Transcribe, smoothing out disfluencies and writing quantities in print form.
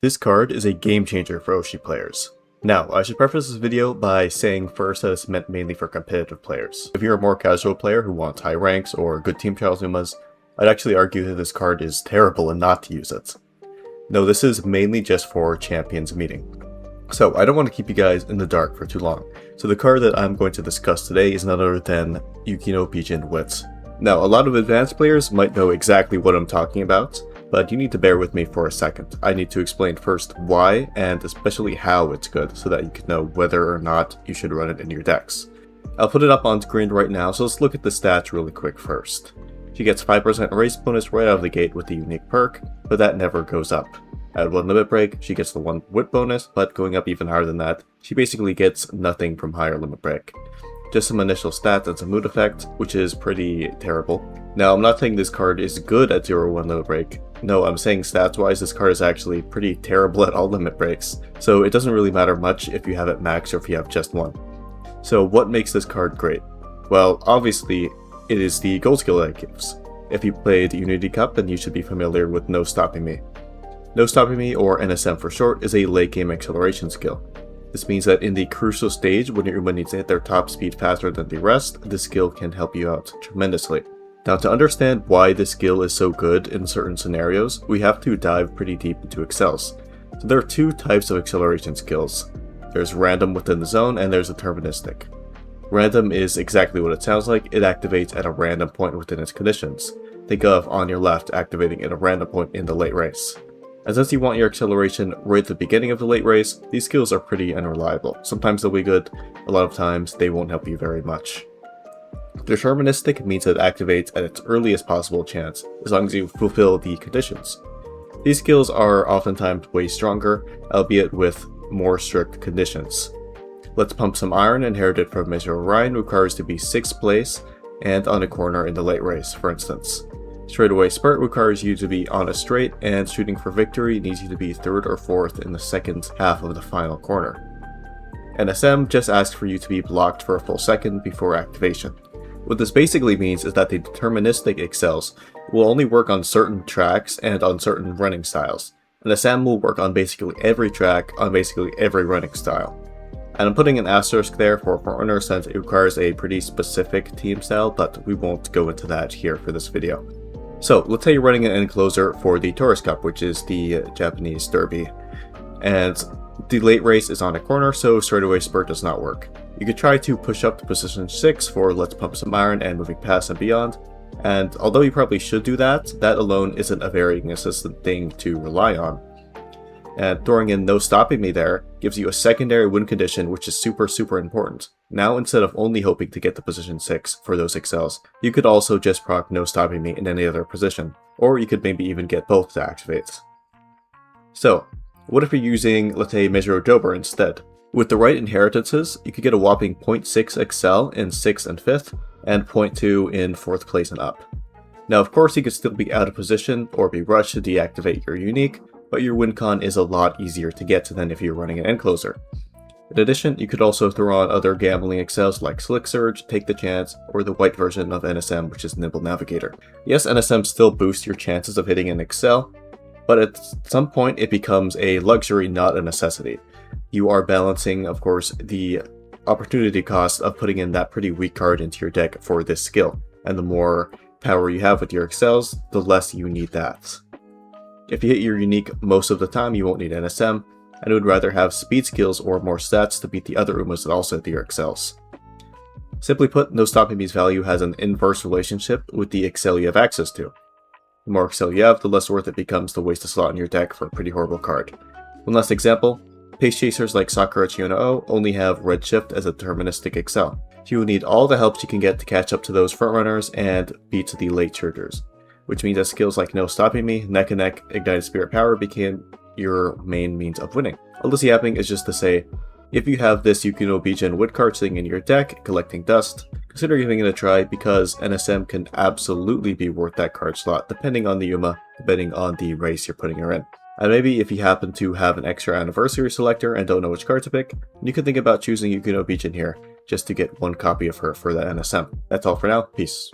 This card is a game changer for Oshi players. Now, I should preface this video by saying first that it's meant mainly for competitive players. If you're a more casual player who wants high ranks or good team trials Umas, I'd actually argue that this card is terrible and not to use it. No, this is mainly just for Champions Meeting. So, I don't want to keep you guys in the dark for too long. So the card that I'm going to discuss today is none other than Yukino Bijin Wit. Now, a lot of advanced players might know exactly what I'm talking about, but you need to bear with me for a second. I need to explain first why, and especially how it's good, so that you can know whether or not you should run it in your decks. I'll put it up on screen right now, so let's look at the stats really quick first. She gets 5% race bonus right out of the gate with the unique perk, but that never goes up. At 1 limit break, she gets the 1 wit bonus, but going up even higher than that, she basically gets nothing from higher limit break. Just some initial stats and some mood effect, which is pretty terrible. Now, I'm not saying this card is good at 0-1 limit break. No, I'm saying stats-wise, this card is actually pretty terrible at all limit breaks, so it doesn't really matter much if you have it max or if you have just one. So what makes this card great? Well, obviously, it is the gold skill that it gives. If you played Unity Cup, then you should be familiar with No Stopping Me. No Stopping Me, or NSM for short, is a late game acceleration skill. This means that in the crucial stage, when your Uma needs to hit their top speed faster than the rest, this skill can help you out tremendously. Now, to understand why this skill is so good in certain scenarios, we have to dive pretty deep into accels. So there are two types of acceleration skills. There's random within the zone, and there's deterministic. Random is exactly what it sounds like. It activates at a random point within its conditions. Think of On Your Left activating at a random point in the late race. And since you want your acceleration right at the beginning of the late race, these skills are pretty unreliable. Sometimes they'll be good, a lot of times they won't help you very much. Deterministic means that it activates at its earliest possible chance, as long as you fulfill the conditions. These skills are oftentimes way stronger, albeit with more strict conditions. Let's Pump Some Iron, inherited from Measure Orion, requires to be 6th place and on a corner in the late race, for instance. Straightaway Spurt requires you to be on a straight, and Shooting for Victory needs you to be 3rd or 4th in the second half of the final corner. NSM just asks for you to be blocked for a full second before activation. What this basically means is that the deterministic accels will only work on certain tracks and on certain running styles, and NSM will work on basically every track on basically every running style. And I'm putting an asterisk there for Forerunner since it requires a pretty specific team style, but we won't go into that here for this video. So let's say you're running an encloser for the Tourist Cup, which is the Japanese derby, and the late race is on a corner, so straightaway spurt does not work. You could try to push up to position 6 for Let's Pump Some Iron and Moving Past and Beyond, and although you probably should do that, that alone isn't a very consistent thing to rely on. And throwing in No Stopping Me there gives you a secondary win condition, which is super important. Now, instead of only hoping to get to position 6 for those accels, you could also just proc No Stopping Me in any other position, or you could maybe even get both to activate. So, what if you're using, let's say, Measure Dober instead? With the right inheritances, you could get a whopping 0.6 accel in 6th and 5th, and 0.2 in 4th place and up. Now, of course, you could still be out of position or be rushed to deactivate your unique, but your win con is a lot easier to get than if you're running an encloser. In addition, you could also throw on other gambling accels like Slick Surge, Take the Chance, or the white version of NSM, which is Nimble Navigator. Yes, NSM still boosts your chances of hitting an accel, but at some point it becomes a luxury, not a necessity. You are balancing, of course, the opportunity cost of putting in that pretty weak card into your deck for this skill, and the more power you have with your accels, the less you need that. If you hit your unique most of the time, you won't need NSM, and would rather have speed skills or more stats to beat the other Umas that also hit your accels. Simply put, No Stopping Me's value has an inverse relationship with the accel you have access to. The more accel you have, the less worth it becomes to waste a slot in your deck for a pretty horrible card. One last example, pace chasers like Sakura Chiono only have Redshift as a deterministic accel. You will need all the help you can get to catch up to those frontrunners and beat the late chargers, which means that skills like No Stopping Me, Neck and Neck, Ignited Spirit Power became your main means of winning. All this yapping is just to say, if you have this Yukino Bijin Wit card sitting in your deck, collecting dust, consider giving it a try because NSM can absolutely be worth that card slot depending on the Yuma, depending on the race you're putting her in. And maybe if you happen to have an extra anniversary selector and don't know which card to pick, you could think about choosing Yukino Bijin here, just to get one copy of her for that NSM. That's all for now, peace.